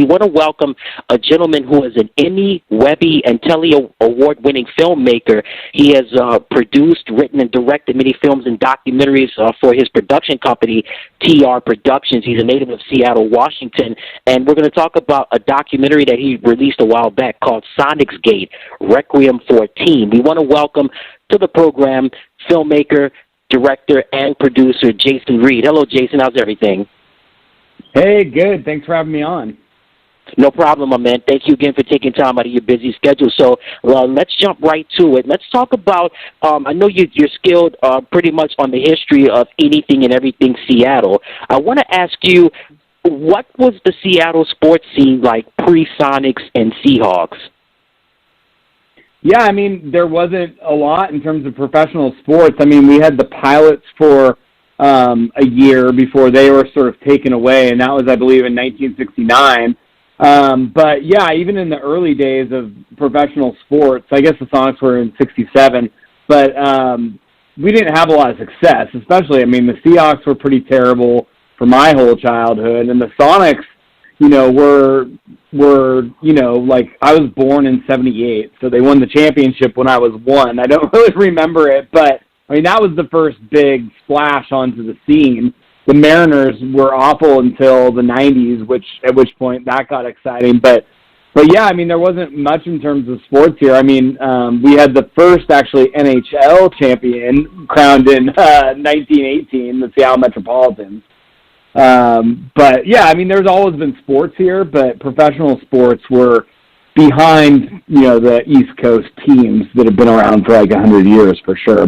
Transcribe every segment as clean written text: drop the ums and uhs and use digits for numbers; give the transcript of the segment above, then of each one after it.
we want to welcome a gentleman who is an Emmy, Webby, and Telly Award-winning filmmaker. He has produced, written, and directed many films and documentaries for his production company, TR Productions. He's a native of Seattle, Washington, and we're going to talk about a documentary that he released a while back called Sonicsgate, Requiem for a Team. We want to welcome to the program filmmaker, director, and producer Jason Reid. Hello, Jason. How's everything? Hey, good. Thanks for having me on. No problem, my man. Thank you again for taking time out of your busy schedule. So let's jump right to it. Let's talk about, I know you're skilled pretty much on the history of anything and everything Seattle. I want to ask you, what was the Seattle sports scene like pre-Sonics and Seahawks? Yeah, I mean, there wasn't a lot in terms of professional sports. I mean, we had the Pilots for a year before they were sort of taken away, and that was, I believe, in 1969. But, yeah, even in the early days of professional sports, I guess the Sonics were in 67, but we didn't have a lot of success, especially, I mean, the Seahawks were pretty terrible for my whole childhood, and the Sonics, you know, were you know, like, I was born in 78, so they won the championship when I was 1. I don't really remember it, but, I mean, that was the first big splash onto the scene. The Mariners were awful until the 90s, at which point that got exciting. But yeah, I mean, there wasn't much in terms of sports here. I mean, we had the first, actually, NHL champion crowned in 1918, the Seattle Metropolitans. But yeah, I mean, there's always been sports here, but professional sports were behind, you know, the East Coast teams that have been around for like 100 years for sure.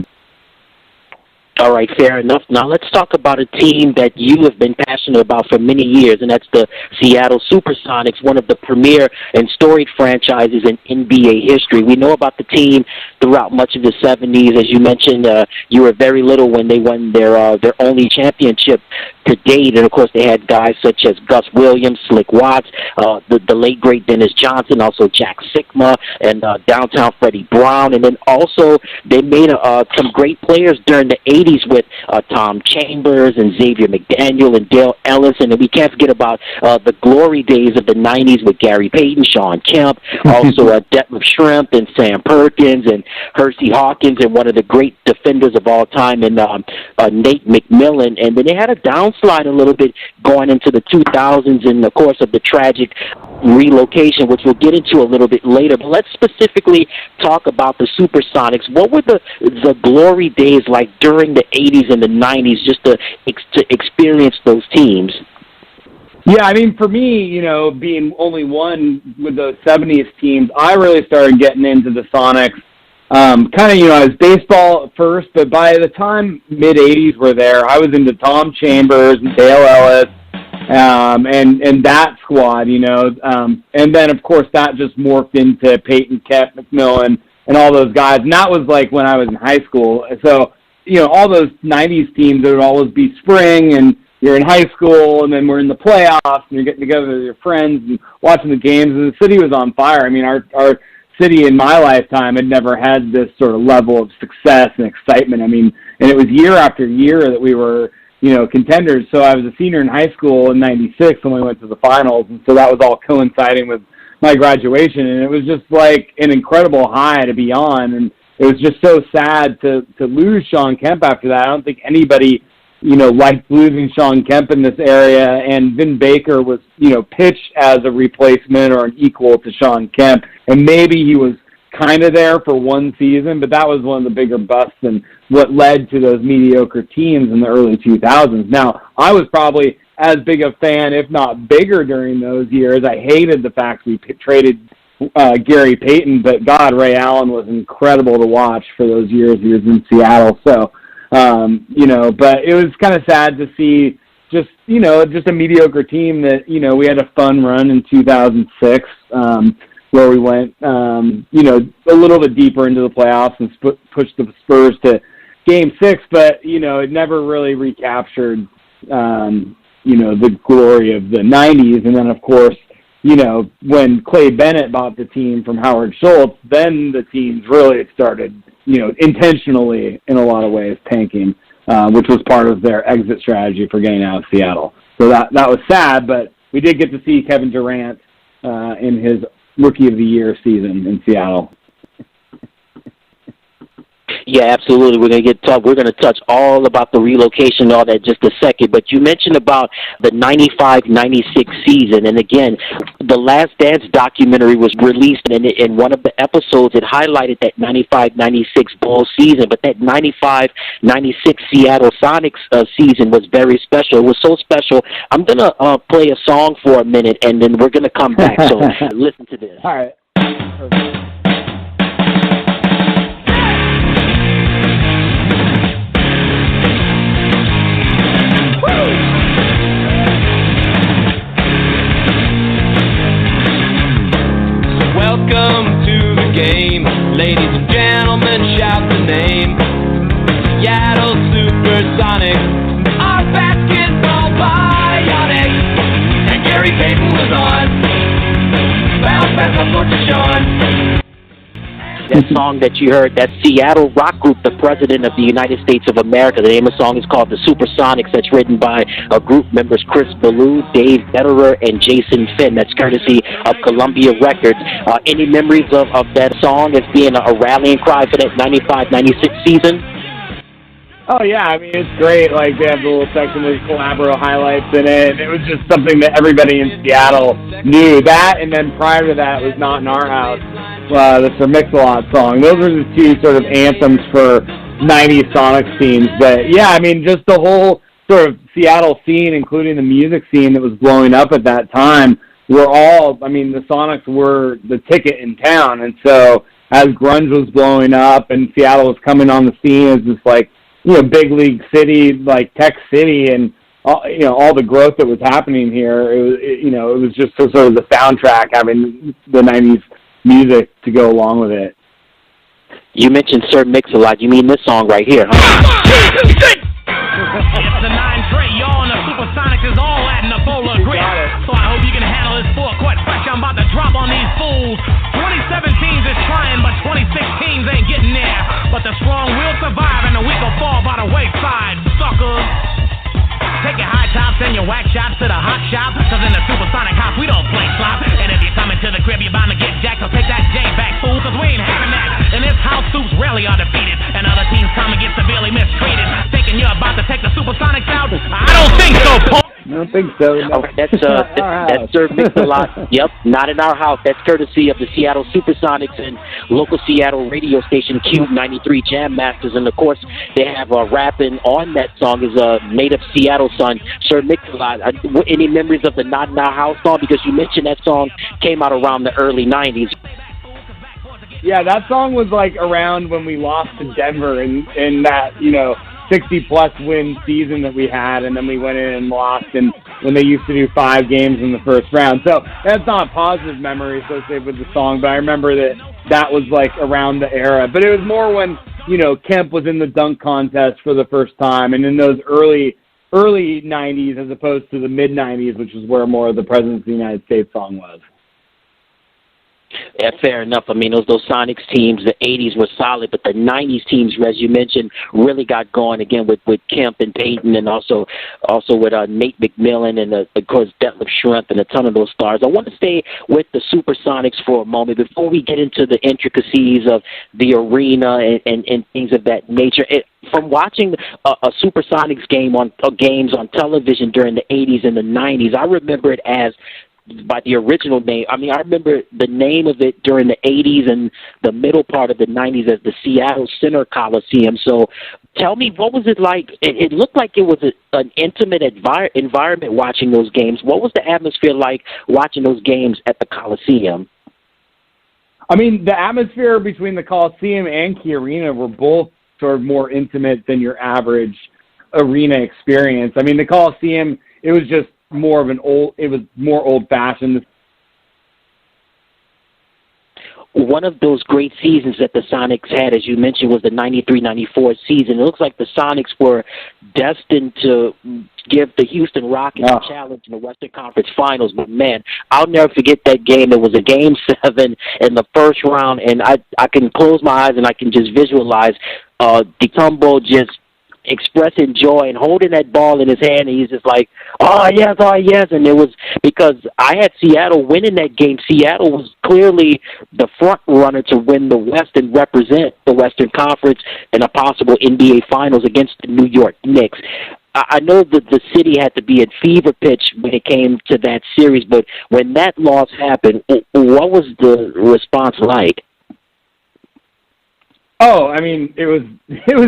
All right, fair enough. Now let's talk about a team that you have been passionate about for many years, and that's the Seattle Supersonics, one of the premier and storied franchises in NBA history. We know about the team throughout much of the 70s. As you mentioned, you were very little when they won their only championship to date, and of course they had guys such as Gus Williams, Slick Watts, the late great Dennis Johnson, also Jack Sikma, and downtown Freddie Brown, and then also they made some great players during the 80s with Tom Chambers and Xavier McDaniel and Dale Ellis, and we can't forget about the glory days of the 90s with Gary Payton, Sean Kemp, also Detmer Shrimp and Sam Perkins and Hersey Hawkins, and one of the great defenders of all time, and Nate McMillan. And then they had a downslide a little bit going into the 2000s in the course of the tragic relocation, which we'll get into a little bit later. But let's specifically talk about the Supersonics. What were the glory days like during the 80s and the 90s, just to experience those teams? Yeah, I mean, for me, you know, being only one with those 70s teams, I really started getting into the Sonics. Kind of, you know, I was baseball at first, but by the time mid-80s were there, I was into Tom Chambers and Dale Ellis, and that squad, you know. And then, of course, that just morphed into Peyton, Kemp, McMillan, and all those guys. And that was like when I was in high school. So, you know, all those 90s teams, there would always be spring, and you're in high school, and then we're in the playoffs, and you're getting together with your friends and watching the games, and the city was on fire. I mean, our city in my lifetime had never had this sort of level of success and excitement. I mean, and it was year after year that we were, you know, contenders. So I was a senior in high school in 96 when we went to the finals, and so that was all coinciding with my graduation, and it was just like an incredible high to be on, and it was just so sad to lose Sean Kemp after that. I don't think anybody, you know, liked losing Sean Kemp in this area, and Vin Baker was, you know, pitched as a replacement or an equal to Sean Kemp, and maybe he was kind of there for one season, but that was one of the bigger busts and what led to those mediocre teams in the early 2000s. Now, I was probably as big a fan, if not bigger, during those years. I hated the fact we traded Gary Payton, but God, Ray Allen was incredible to watch for those years he was in Seattle. So, you know, but it was kind of sad to see just, you know, just a mediocre team that, you know, we had a fun run in 2006 where we went, you know, a little bit deeper into the playoffs and pushed the Spurs to Game 6, but, you know, it never really recaptured, you know, the glory of the 90s. And then, of course, you know, when Clay Bennett bought the team from Howard Schultz, then the teams really started, you know, intentionally, in a lot of ways, tanking, which was part of their exit strategy for getting out of Seattle. So that was sad, but we did get to see Kevin Durant in his Rookie of the Year season in Seattle. Yeah, absolutely. We're going to touch all about the relocation and all that just a second. But you mentioned about the 95-96 season, and again, the Last Dance documentary was released, and in one of the episodes, it highlighted that 95-96 Bulls season. But that 95-96 Seattle Sonics season was very special. It was so special. I'm going to play a song for a minute, and then we're going to come back. So listen to this. All right. Perfect. Welcome to the game, ladies and gentlemen, shout the name. Seattle Supersonics, our basketball bionics. And Gary Payton was on, bounce pass the floor to Sean. That song that you heard, that Seattle rock group, the President of the United States of America. The name of the song is called The Supersonics. That's written by group members Chris Ballou, Dave Betterer, and Jason Finn. That's courtesy of Columbia Records. Any memories of that song as being a rallying cry for that 95-96 season? Oh, yeah. I mean, it's great. Like, they have the little section with Collabro highlights in it. It was just something that everybody in Seattle knew. That, and then prior to that was Not in Our House, the Sir Mix-a-Lot song. Those are the two sort of anthems for 90s Sonics teams. But, yeah, I mean, just the whole sort of Seattle scene, including the music scene that was blowing up at that time, were all, I mean, the Sonics were the ticket in town. And so as grunge was blowing up and Seattle was coming on the scene as this, like, you know, big league city, like tech city, and all the growth that was happening here. It was just sort of the soundtrack, having the '90s music to go along with it. You mentioned Sir Mix-a-Lot. You mean this song right here, huh? It's the 9-3, y'all, and the Supersonics is all at in a bowl of grit. So I hope you can handle this four-court fresh. I'm about to drop on these fools. 2017's is trying, but 2016's ain't getting there. But the strong will survive, and the weak will fall by the wayside, suckers. Take your high tops and your whack shots to the hot shop, cause in the Supersonic house we don't play slop. And if you're coming to the crib, you're bound to get jacked, so take that J back, fool, cause we ain't having that. In this house, soups rarely are defeated, and other teams come and get severely mistreated. Thinking you're about to take the Supersonics out? I don't think so, Paul. I don't think so. No. All right, that's Sir Mix-a-Lot. Yep, Not in Our House. That's courtesy of the Seattle Supersonics and local Seattle radio station Cube 93 Jam Masters. And, of course, they have rapping on that song is a native Seattle son, Sir Mix-a-Lot. Any memories of the Not in Our House song? Because you mentioned that song came out around the early 90s. Yeah, that song was like around when we lost to Denver in that, 60-plus win season that we had, and then we went in and lost, and when they used to do 5 games in the first round. So that's not a positive memory associated with the song, but I remember that was like around the era. But it was more when, Kemp was in the dunk contest for the first time, and in those early 90s as opposed to the mid-90s, which is where more of the President of the United States song was. Yeah, fair enough. I mean, those Sonics teams, the 80s were solid, but the 90s teams, as you mentioned, really got going again with Kemp and Payton, and also with Nate McMillan and, of course, Detlef Schrempf and a ton of those stars. I want to stay with the Supersonics for a moment before we get into the intricacies of the arena and things of that nature. From watching a Supersonics games on television during the 80s and the 90s, I remember it as by the original name. I mean, I remember the name of it during the 80s and the middle part of the 90s as the Seattle Center Coliseum. So tell me, what was it like? It looked like it was an intimate environment watching those games. What was the atmosphere like watching those games at the Coliseum? I mean, the atmosphere between the Coliseum and Key Arena were both sort of more intimate than your average arena experience. I mean, the Coliseum, it was just more old-fashioned. One of those great seasons that the Sonics had, as you mentioned, was the 93-94 season. It looks like the Sonics were destined to give the Houston Rockets a challenge in the Western Conference Finals. But, man, I'll never forget that game. It was a Game 7 in the first round, and I can close my eyes and I can just visualize DeCumbo just expressing joy and holding that ball in his hand, and he's just like, oh, yes. And it was because I had Seattle winning that game. Seattle was clearly the front runner to win the West and represent the Western Conference in a possible NBA Finals against the New York Knicks. I know that the city had to be at fever pitch when it came to that series, but when that loss happened, what was the response like? Oh, I mean, it was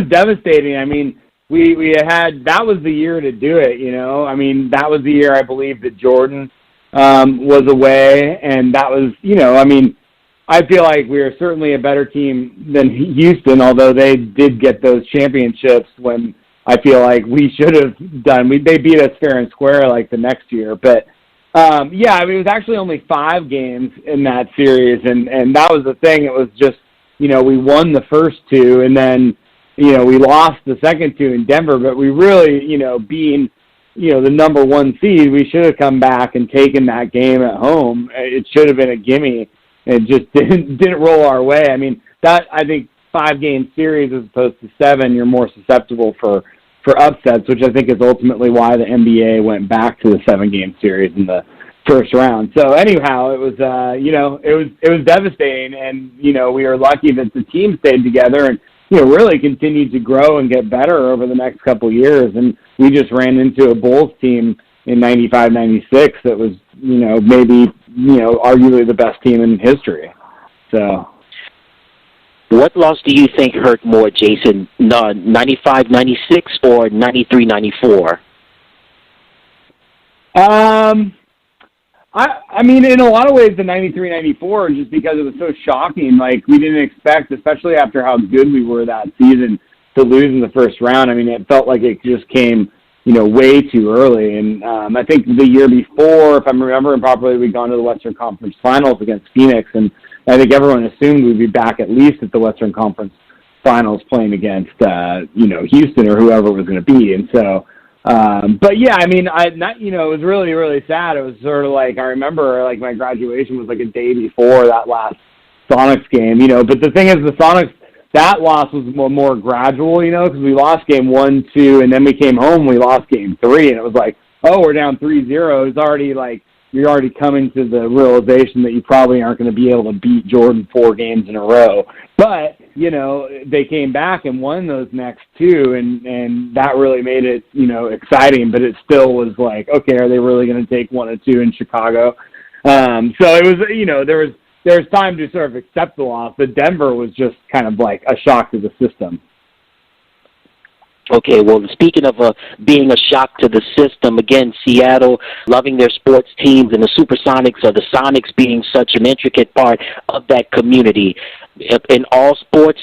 devastating. I mean, we had, that was the year to do it, you know. I mean, that was the year I believe that Jordan was away, and that was, you know, I mean, I feel like we are certainly a better team than Houston, although they did get those championships when I feel like we should have done. They beat us fair and square like the next year. But, yeah, I mean, it was actually only 5 games in that series, and that was the thing. It was just, you know, we won the first 2, and then, you know, we lost the second 2 in Denver, but we really, you know, being, you know, the number 1 seed, we should have come back and taken that game at home. It should have been a gimme. It just didn't roll our way. I mean, that, I think, 5-game series as opposed to 7, you're more susceptible for upsets, which I think is ultimately why the NBA went back to the 7-game series in the first round. So anyhow, it was, you know, it was devastating, and, you know, we were lucky that the team stayed together and, you know, really continued to grow and get better over the next couple of years. And we just ran into a Bulls team in 95, 96 that was, you know, maybe, you know, arguably the best team in history. So, what loss do you think hurt more, Jason? 95, 96 or 93, 94? I mean, in a lot of ways, the 93-94, just because it was so shocking. Like, we didn't expect, especially after how good we were that season, to lose in the first round. I mean, it felt like it just came, you know, way too early. And I think the year before, if I'm remembering properly, we'd gone to the Western Conference Finals against Phoenix, and I think everyone assumed we'd be back at least at the Western Conference Finals playing against, you know, Houston or whoever it was going to be. And so, but yeah, I mean, you know, it was really, really sad. It was sort of like, I remember like my graduation was like a day before that last Sonics game, you know, but the thing is the Sonics, that loss was more gradual, you know, because we lost game 1, 2, and then we came home, we lost game 3, and it was like, oh, we're down 3-0. It's already like, you're already coming to the realization that you probably aren't going to be able to beat Jordan 4 games in a row. But, you know, they came back and won those next 2, and that really made it, you know, exciting. But it still was like, okay, are they really going to take 1 or 2 in Chicago? So it was, you know, there's time to sort of accept the loss, but Denver was just kind of like a shock to the system. Okay, well, speaking of being a shock to the system, again, Seattle loving their sports teams and the Supersonics or the Sonics being such an intricate part of that community. In all sports,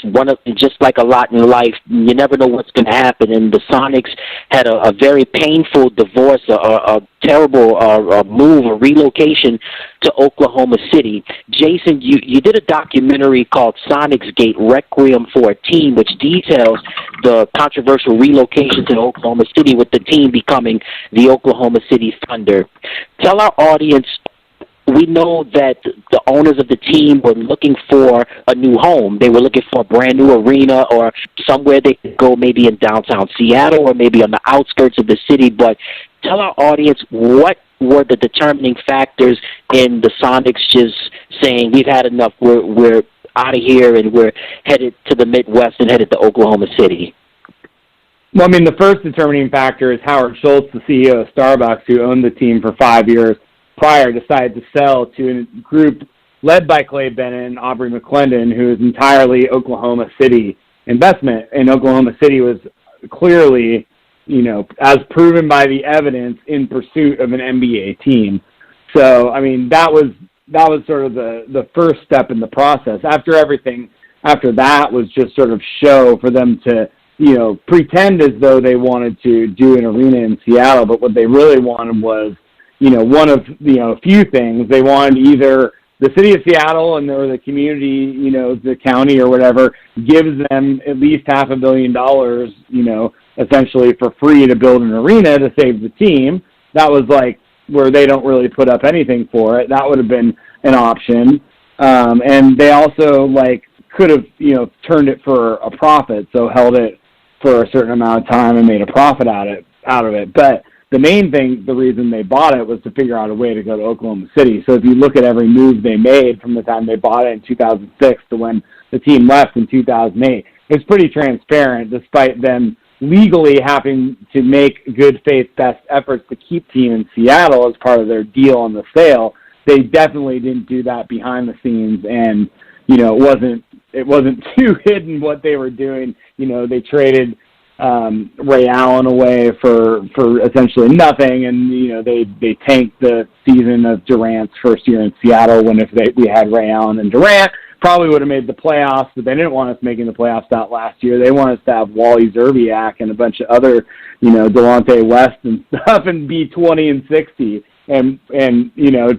just like a lot in life, you never know what's going to happen. And the Sonics had a very painful divorce, a terrible move, a relocation to Oklahoma City. Jason, you did a documentary called Sonicsgate, Requiem for a Team, which details the controversial relocation to Oklahoma City with the team becoming the Oklahoma City Thunder. Tell our audience, we know that the owners of the team were looking for a new home. They were looking for a brand new arena or somewhere they could go, maybe in downtown Seattle or maybe on the outskirts of the city. But tell our audience, what were the determining factors in the Sonics just saying, we've had enough, we're out of here and we're headed to the Midwest and headed to Oklahoma City? Well, I mean, the first determining factor is Howard Schultz, the CEO of Starbucks, who owned the team for 5 years prior, decided to sell to a group led by Clay Bennett and Aubrey McClendon, who is entirely Oklahoma City investment. And Oklahoma City was clearly, you know, as proven by the evidence, in pursuit of an NBA team. So, I mean, that was sort of the first step in the process. After that was just sort of show for them to, you know, pretend as though they wanted to do an arena in Seattle, but what they really wanted was, you know, one of, you know, a few things. They wanted either the city of Seattle or the community, you know, the county or whatever, gives them at least $500 million, you know, essentially for free to build an arena to save the team. That was like where they don't really put up anything for it. That would have been an option. And they also like could have, you know, turned it for a profit, so held it for a certain amount of time and made a profit out of it. But the main thing, the reason they bought it was to figure out a way to go to Oklahoma City. So if you look at every move they made from the time they bought it in 2006 to when the team left in 2008, it's pretty transparent, despite them legally having to make good faith best efforts to keep team in Seattle as part of their deal on the sale. They definitely didn't do that behind the scenes, and it wasn't too hidden what they were doing. They traded Ray Allen away for essentially nothing, and they tanked the season of Durant's first year in Seattle when if we had Ray Allen and Durant, probably would have made the playoffs, but they didn't want us making the playoffs that last year. They want us to have Wally Zerbiak and a bunch of other, Delonte West and stuff and be 20-60 and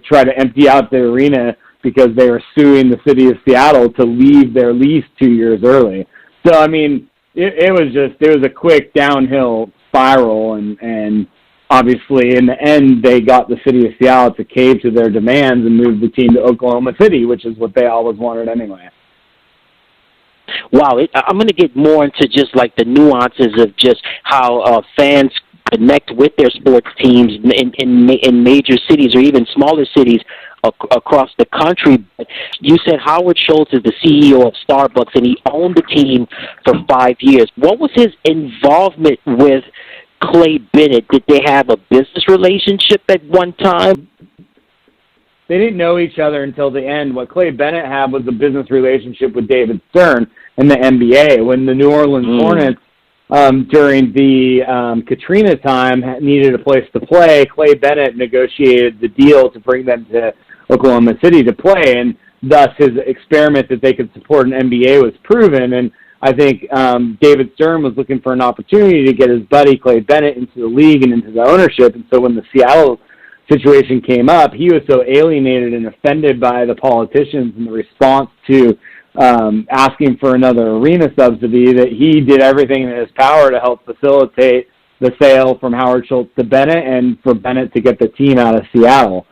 try to empty out the arena because they were suing the city of Seattle to leave their lease 2 years early. So, I mean, it was a quick downhill spiral, and obviously in the end they got the city of Seattle to cave to their demands and move the team to Oklahoma City, which is what they always wanted anyway. Wow, I'm going to get more into just like the nuances of just how fans connect with their sports teams in major cities or even smaller cities across the country. You said Howard Schultz is the CEO of Starbucks, and he owned the team for 5 years. What was his involvement with Clay Bennett? Did they have a business relationship at one time? They didn't know each other until the end. What Clay Bennett had was a business relationship with David Stern in the NBA. When the New Orleans Hornets, during the Katrina time, needed a place to play, Clay Bennett negotiated the deal to bring them to Oklahoma City to play, and thus his experiment that they could support an NBA was proven. And I think David Stern was looking for an opportunity to get his buddy Clay Bennett into the league and into the ownership. And so when the Seattle situation came up, he was so alienated and offended by the politicians and the response to asking for another arena subsidy that he did everything in his power to help facilitate the sale from Howard Schultz to Bennett and for Bennett to get the team out of Seattle.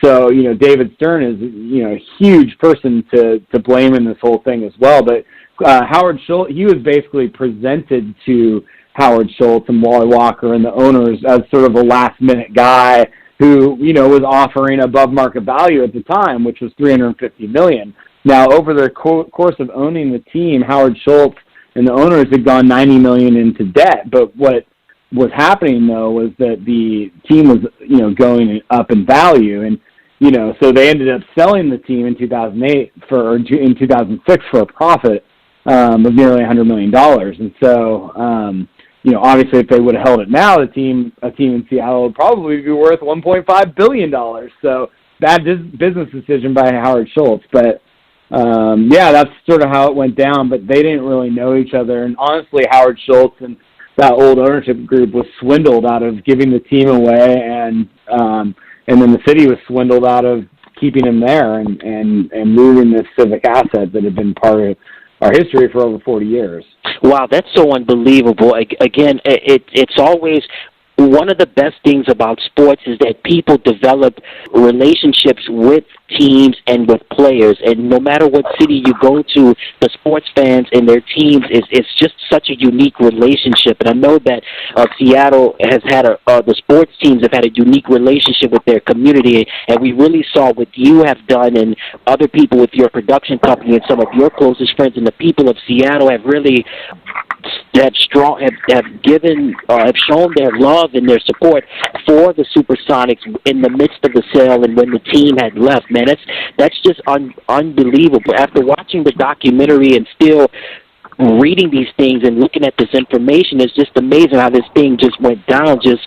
So, David Stern is, a huge person to blame in this whole thing as well. But Howard Schultz, he was basically presented to Howard Schultz and Wally Walker and the owners as sort of a last-minute guy who, was offering above market value at the time, which was $350 million. Now, over the course of owning the team, Howard Schultz and the owners had gone $90 million into debt. But what was happening, though, was that the team was, going up in value. And, so they ended up selling the team in 2006 for a profit of nearly $100 million. And so, obviously if they would have held it now, a team in Seattle would probably be worth $1.5 billion. So bad business decision by Howard Schultz. But, that's sort of how it went down. But they didn't really know each other. And honestly, Howard Schultz and that old ownership group was swindled out of giving the team away, and then the city was swindled out of keeping him there and moving this civic asset that had been part of our history for over 40 years. Wow, that's so unbelievable. Again, it's always one of the best things about sports is that people develop relationships with teams and with players, and no matter what city you go to, the sports fans and their teams is just such a unique relationship. And I know that Seattle has had the sports teams have had a unique relationship with their community, and we really saw what you have done and other people with your production company and some of your closest friends and the people of Seattle have really have shown their love and their support for the Supersonics in the midst of the sale and when the team had left. Man, that's just unbelievable. After watching the documentary and still reading these things and looking at this information, it's just amazing how this thing just went down. Just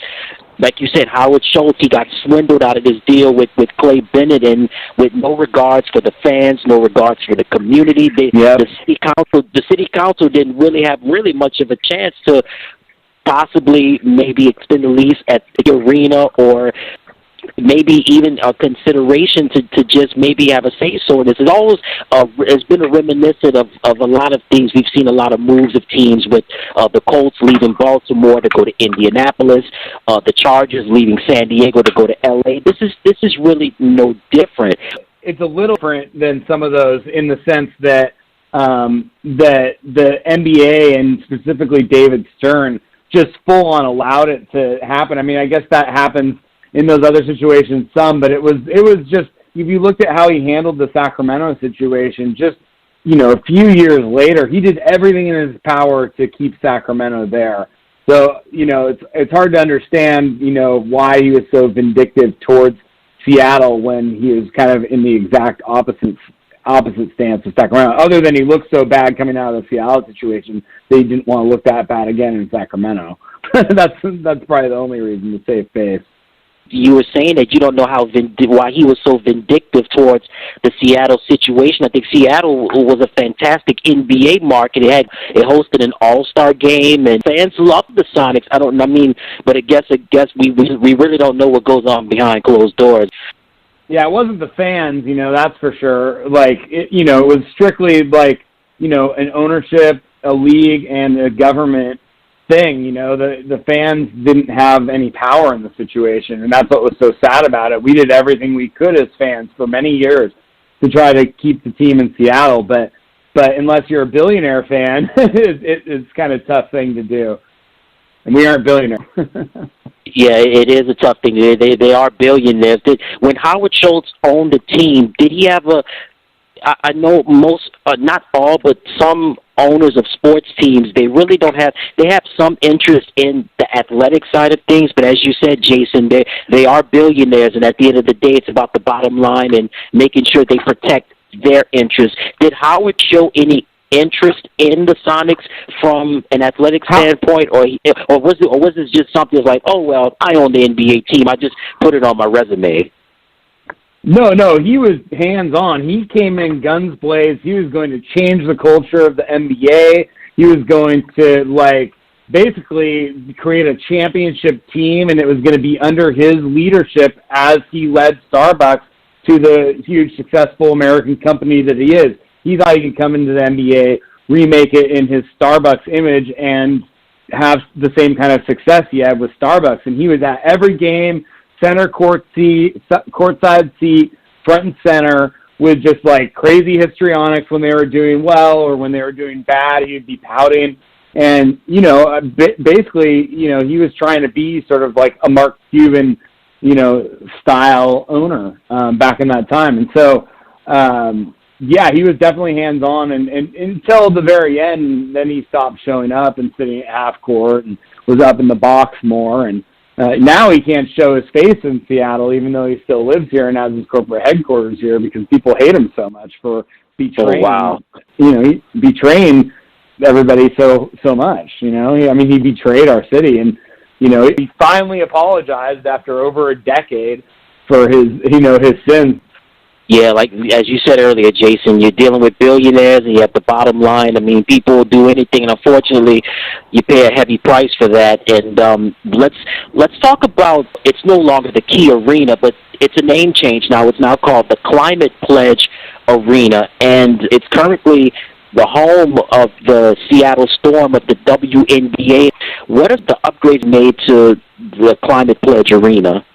like you said, Howard Schultz, he got swindled out of his deal with Clay Bennett, and with no regards for the fans, no regards for the community. The city council didn't really have much of a chance to possibly maybe extend the lease at the arena, or maybe even a consideration to just maybe have a say-so in this. It's always it's been a reminiscent of a lot of things. We've seen a lot of moves of teams with the Colts leaving Baltimore to go to Indianapolis, the Chargers leaving San Diego to go to L.A. This is really no different. It's a little different than some of those in the sense that that the NBA and specifically David Stern just full on allowed it to happen. I mean, I guess that happens in those other situations some, but it was just, if you looked at how he handled the Sacramento situation, just, a few years later, he did everything in his power to keep Sacramento there. So, it's hard to understand, why he was so vindictive towards Seattle when he was kind of in the exact opposite stance of Sacramento, other than he looked so bad coming out of the Seattle situation that he didn't want to look that bad again in Sacramento. That's probably the only reason to save face. You were saying that you don't know why he was so vindictive towards the Seattle situation. I think Seattle was a fantastic NBA market. It hosted an All-Star game, and fans loved the Sonics. But I guess we really don't know what goes on behind closed doors. Yeah, it wasn't the fans, that's for sure. It was strictly an ownership, a league, and a government thing. The fans didn't have any power in the situation, and that's what was so sad about it. We did everything we could as fans for many years to try to keep the team in Seattle, but unless you're a billionaire fan, it's kind of a tough thing to do. And we aren't billionaires. Yeah, it is a tough thing. They are billionaires. When Howard Schultz owned the team, did he have I know most, not all, but some owners of sports teams, they really don't have, they have some interest in the athletic side of things, but as you said, Jason, they are billionaires, and at the end of the day, it's about the bottom line and making sure they protect their interests. Did Howard show any interest in the Sonics from an athletic standpoint, or was this just something like, oh, well, I own the NBA team, I just put it on my resume? No, he was hands-on. He came in guns blazing. He was going to change the culture of the NBA. He was going to, basically create a championship team, and it was going to be under his leadership as he led Starbucks to the huge, successful American company that he is. He thought he could come into the NBA, remake it in his Starbucks image, and have the same kind of success he had with Starbucks. And he was at every game, center court seat, courtside seat, front and center, with just crazy histrionics when they were doing well or when they were doing bad. He'd be pouting. And, basically, he was trying to be sort of like a Mark Cuban, style owner back in that time. And so, he was definitely hands-on, and until the very end, then he stopped showing up and sitting at half court and was up in the box more. And now he can't show his face in Seattle, even though he still lives here and has his corporate headquarters here, because people hate him so much for betraying. Oh, wow. Betraying everybody so much. He betrayed our city, and he finally apologized after over a decade for his sins. Yeah, as you said earlier, Jason, you're dealing with billionaires and you have the bottom line. People will do anything, and unfortunately, you pay a heavy price for that. And let's talk about, it's no longer the Key Arena, but it's a name change now. It's now called the Climate Pledge Arena, and it's currently the home of the Seattle Storm of the WNBA. What are the upgrades made to the Climate Pledge Arena?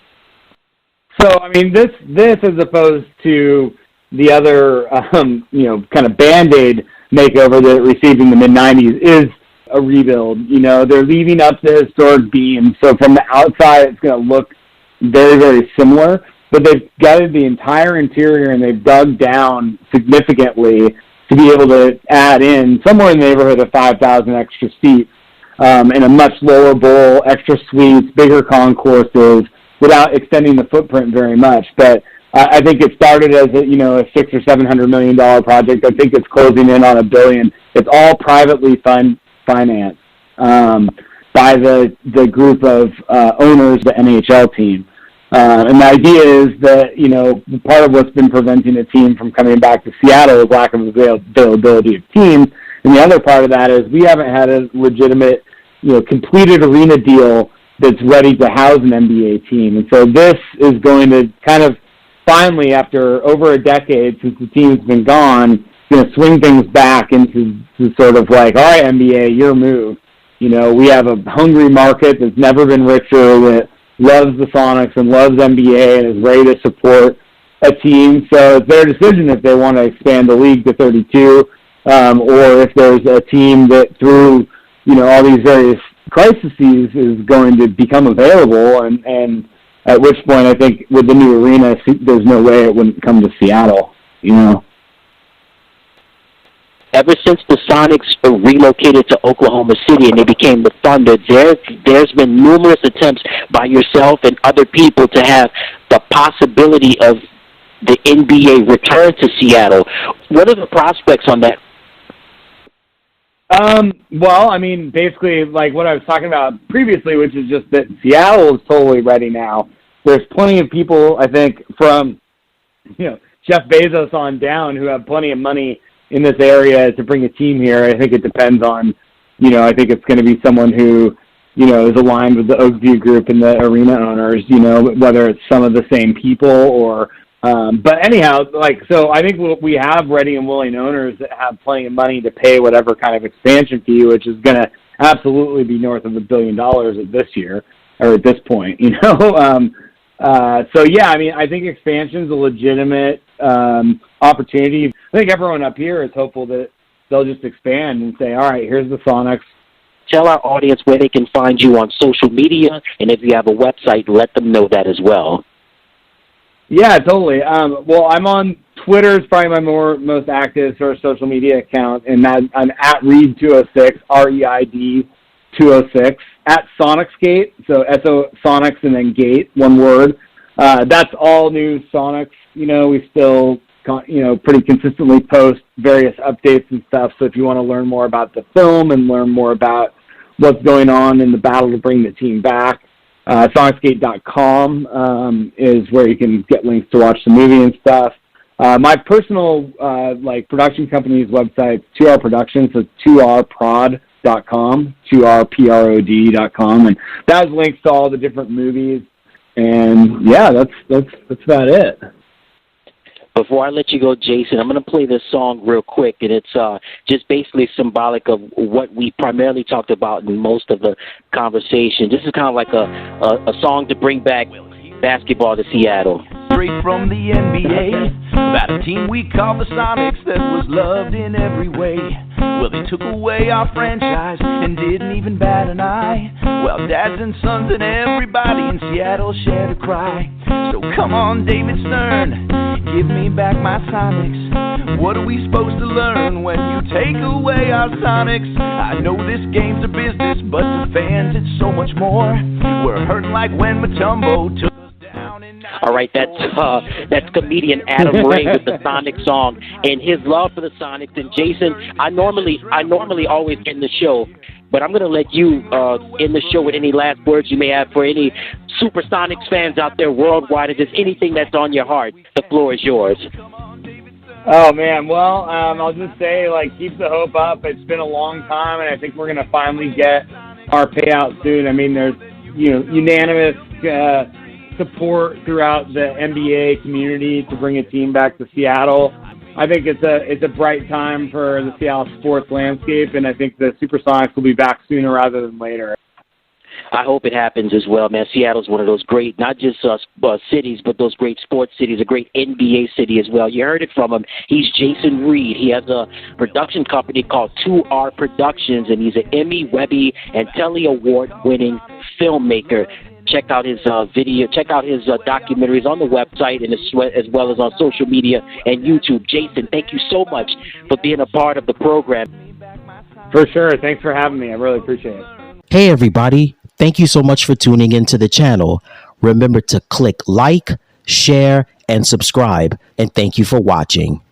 So, this as opposed to the other, kind of Band-Aid makeover that it received in the mid-'90s, is a rebuild. They're leaving up the historic beams. So from the outside, it's going to look very, very similar. But they've gutted the entire interior, and they've dug down significantly to be able to add in somewhere in the neighborhood of 5,000 extra seats in a much lower bowl, extra suites, bigger concourses, without extending the footprint very much. But I think it started as a $600 or $700 million project. I think it's closing in on $1 billion. It's all privately financed by the group of owners, the NHL team. And the idea is that, part of what's been preventing a team from coming back to Seattle is lack of availability of teams. And the other part of that is we haven't had a legitimate, completed arena deal that's ready to house an NBA team. And so this is going to kind of finally, after over a decade since the team's been gone, going to swing things back into sort of all right, NBA, your move. We have a hungry market that's never been richer, that loves the Sonics and loves NBA and is ready to support a team. So it's their decision if they want to expand the league to 32 or if there's a team that through, all these various crises is going to become available, and at which point I think with the new arena, there's no way it wouldn't come to Seattle, Ever since the Sonics relocated to Oklahoma City and they became the Thunder, there's been numerous attempts by yourself and other people to have the possibility of the NBA return to Seattle. What are the prospects on that? Well, I mean, basically, like what I was talking about previously, which is just that Seattle is totally ready now. There's plenty of people, I think, from, Jeff Bezos on down who have plenty of money in this area to bring a team here. I think it depends on, I think it's going to be someone who, is aligned with the Oakview Group and the arena owners, whether it's some of the same people or, but anyhow, so I think we have ready and willing owners that have plenty of money to pay whatever kind of expansion fee, which is going to absolutely be north of $1 billion at this year, or at this point, So yeah, I mean, I think expansion is a legitimate opportunity. I think everyone up here is hopeful that they'll just expand and say, all right, here's the Sonics. Tell our audience where they can find you on social media, and if you have a website, let them know that as well. Yeah, totally. Well, I'm on Twitter. It's probably my most active sort of social media account, and I'm at Reid206, REID 206, at Sonicsgate, so Sonics and then Gate, one word. That's all new Sonics. We still, pretty consistently post various updates and stuff. So if you want to learn more about the film and learn more about what's going on in the battle to bring the team back, Sonicsgate.com is where you can get links to watch the movie and stuff. My personal production company's website, 2R Productions, so 2rprod.com, 2rprod.com, and that has links to all the different movies. And yeah, that's about it. Before I let you go, Jason, I'm going to play this song real quick, and it's just basically symbolic of what we primarily talked about in most of the conversation. This is kind of like a song to bring back basketball to Seattle. Straight from the NBA, about a team we call the Sonics that was loved in every way. Well, they took away our franchise and didn't even bat an eye. Well, dads and sons and everybody in Seattle shared a cry. So come on, David Stern, give me back my Sonics. What are we supposed to learn when you take away our Sonics? I know this game's a business, but to fans it's so much more. We're hurting like when Mutombo took us down in... All right, that's comedian Adam Ray with the Sonic song and his love for the Sonics. And Jason, I normally always end the show, but I'm going to let you end the show with any last words you may have for any Supersonics fans out there worldwide, or just anything that's on your heart. The floor is yours. Oh, man. Well, I'll just say, keep the hope up. It's been a long time, and I think we're going to finally get our payout soon. I mean, there's, unanimous support throughout the NBA community to bring a team back to Seattle. I think it's a bright time for the Seattle sports landscape, and I think the Supersonics will be back sooner rather than later. I hope it happens as well, man. Seattle's one of those great, not just cities, but those great sports cities, a great NBA city as well. You heard it from him. He's Jason Reid. He has a production company called 2R Productions, and he's an Emmy, Webby, and Telly Award-winning filmmaker. Check out his video. Check out his documentaries on the website and as well as on social media and YouTube. Jason, thank you so much for being a part of the program. For sure. Thanks for having me. I really appreciate it. Hey, everybody. Thank you so much for tuning into the channel. Remember to click like, share, and subscribe. And thank you for watching.